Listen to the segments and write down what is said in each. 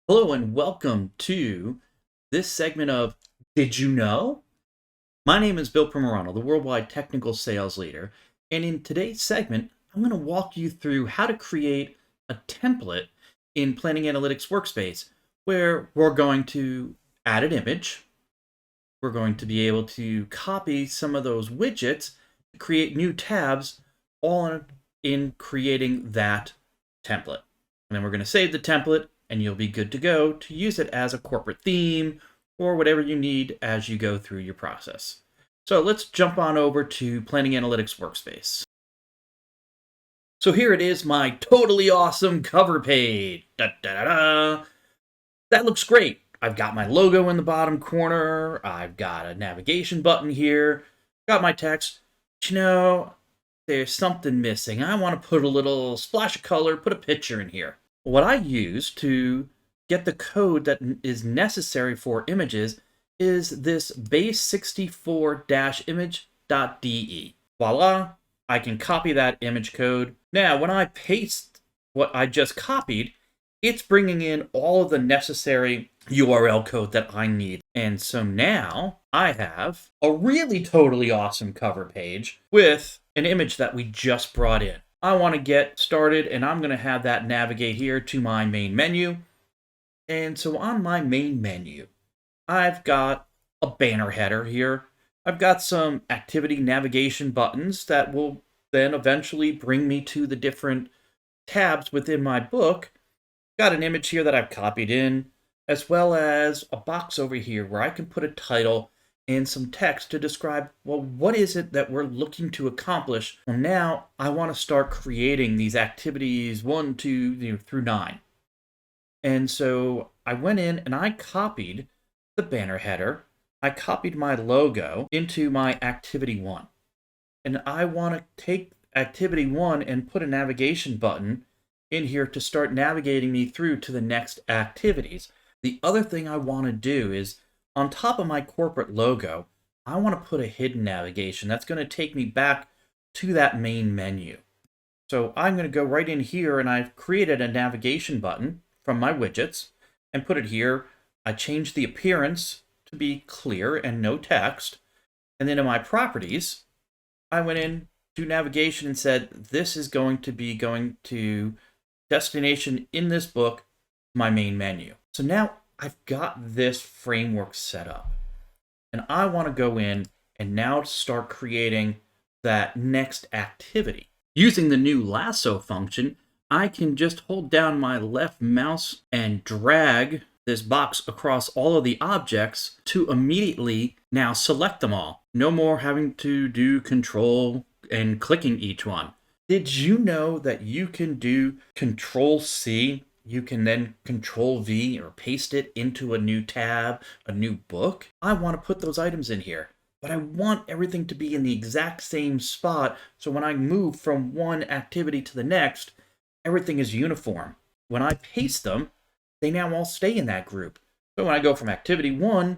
Hello and welcome to this segment of Did You Know? My name is Bill Primerano, the Worldwide Technical Sales Leader, and in today's segment, I'm going to walk you through how to create a template in Planning Analytics Workspace where we're going to add an image, we're going to be able to copy some of those widgets, create new tabs, all in creating that template. And then we're going to save the template and you'll be good to go to use it as a corporate theme or whatever you need as you go through your process. So let's jump on over to Planning Analytics Workspace. So here it is, my totally awesome cover page. Da, da, da, da. That looks great. I've got my logo in the bottom corner. I've got a navigation button here. Got my text. But there's something missing. I want to put a little splash of color, put a picture in here. What I use to get the code that is necessary for images is this base64-image.de. Voila, I can copy that image code. Now, when I paste what I just copied, it's bringing in all of the necessary URL code that I need. And so now I have a really totally awesome cover page with an image that we just brought in. I want to get started and I'm going to have that navigate here to my main menu. And so on my main menu, I've got a banner header here. I've got some activity navigation buttons that will then eventually bring me to the different tabs within my book. Got an image here that I've copied in, as well as a box over here where I can put a title and some text to describe, well, what is it that we're looking to accomplish? Well, now I want to start creating these activities 1, 2, through 9. And so I went in and I copied the banner header. I copied my logo into my activity 1. And I want to take activity 1 and put a navigation button in here to start navigating me through to the next activities. The other thing I want to do is on top of my corporate logo, I want to put a hidden navigation that's going to take me back to that main menu. So I'm going to go right in here and I've created a navigation button from my widgets and put it here. I changed the appearance to be clear and no text. And then in my properties, I went in to navigation and said, this is going to be going to destination in this book, my main menu. So now I've got this framework set up and I want to go in and now start creating that next activity. Using the new lasso function, I can just hold down my left mouse and drag this box across all of the objects to immediately now select them all. No more having to do control and clicking each one. Did you know that you can do Control C? You can then Control V or paste it into a new tab, a new book. I want to put those items in here, but I want everything to be in the exact same spot. So when I move from one activity to the next, everything is uniform. When I paste them, they now all stay in that group. So when I go from activity 1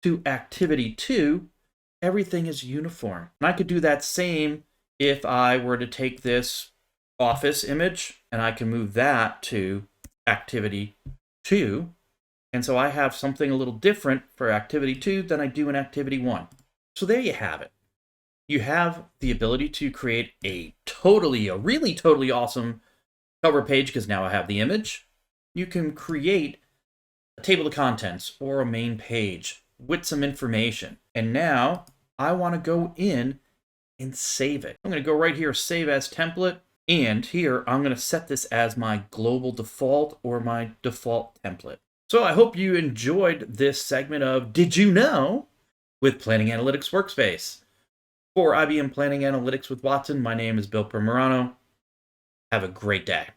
to activity 2, everything is uniform. And I could do that same if I were to take this office image and I can move that to activity 2. And so I have something a little different for activity 2 than I do in activity 1. So there you have it. You have the ability to create a really totally awesome cover page because now I have the image. You can create a table of contents or a main page with some information. And now I want to go in and save it. I'm going to go right here, save as template. And here, I'm going to set this as my global default or my default template. So I hope you enjoyed this segment of Did You Know? With Planning Analytics Workspace. For IBM Planning Analytics with Watson, my name is Bill Primerano. Have a great day.